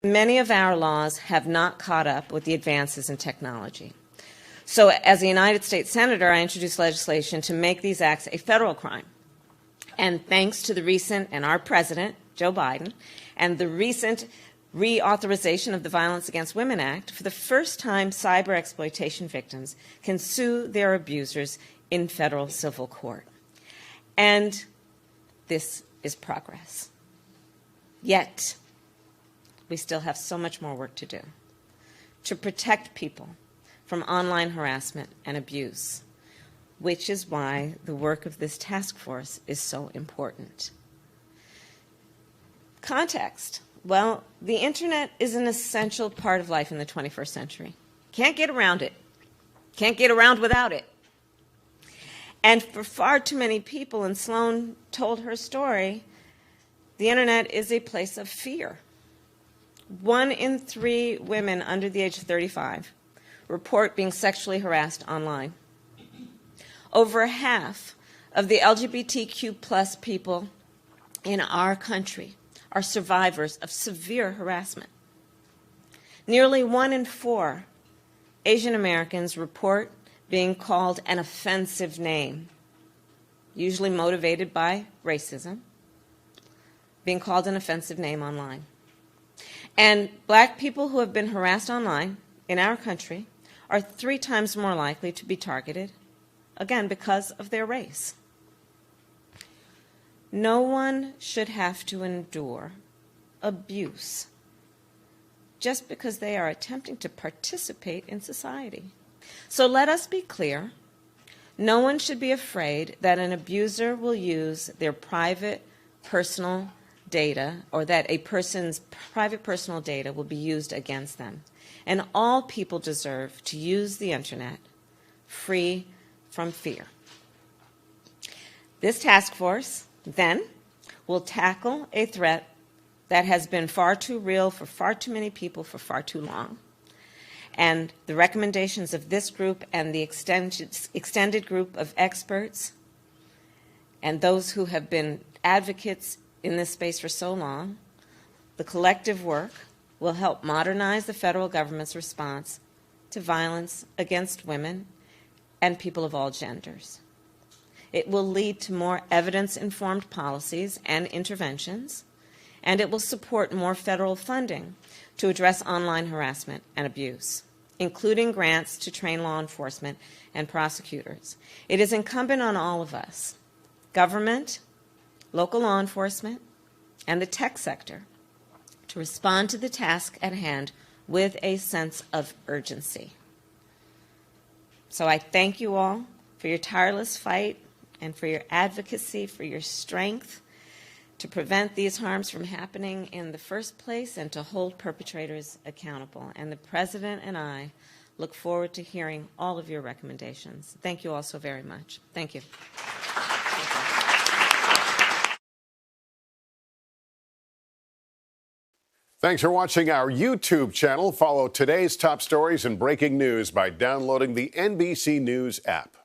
Many of our laws have not caught up with the advances in technology. So as a United States Senator, I introduced legislation to make these acts a federal crime. And thanks to the recent, and our president, Joe Biden, and the recent reauthorization of the Violence Against Women Act, for the first time, cyber exploitation victims can sue their abusers in federal civil court. And this is progress. Yet, we still have so much more work to do to protect people from online harassment and abuse, which is why the work of this task force is so important. Context. Well, the internet is an essential part of life in the 21st century. Can't get around it. Can't get around without it. And for far too many people, and Sloan told her story, the internet is a place of fear. 1 in 3 women under the age of 35 report being sexually harassed online. Over half of the LGBTQ+ people in our country are survivors of severe harassment. Nearly 1 in 4 Asian Americans report being called an offensive name, usually motivated by racism, being called an offensive name online. And black people who have been harassed online in our country are 3 times more likely to be targeted, again, because of their race. No one should have to endure abuse just because they are attempting to participate in society. So let us be clear. No one should be afraid that an abuser will use their private personal data, or that a person's private personal data will be used against them. And all people deserve to use the internet free from fear. This task force, then, will tackle a threat that has been far too real for far too many people for far too long. And the recommendations of this group and the extended group of experts and those who have been advocates in this space for so long, the collective work will help modernize the federal government's response to violence against women and people of all genders. It will lead to more evidence-informed policies and interventions, and it will support more federal funding to address online harassment and abuse, including grants to train law enforcement and prosecutors. It is incumbent on all of us, government, local law enforcement, and the tech sector, to respond to the task at hand with a sense of urgency. So I thank you all for your tireless fight and for your advocacy, for your strength to prevent these harms from happening in the first place and to hold perpetrators accountable. And the President and I look forward to hearing all of your recommendations. Thank you all so very much. Thank you. Thanks for watching our YouTube channel. Follow today's top stories and breaking news by downloading the NBC News app.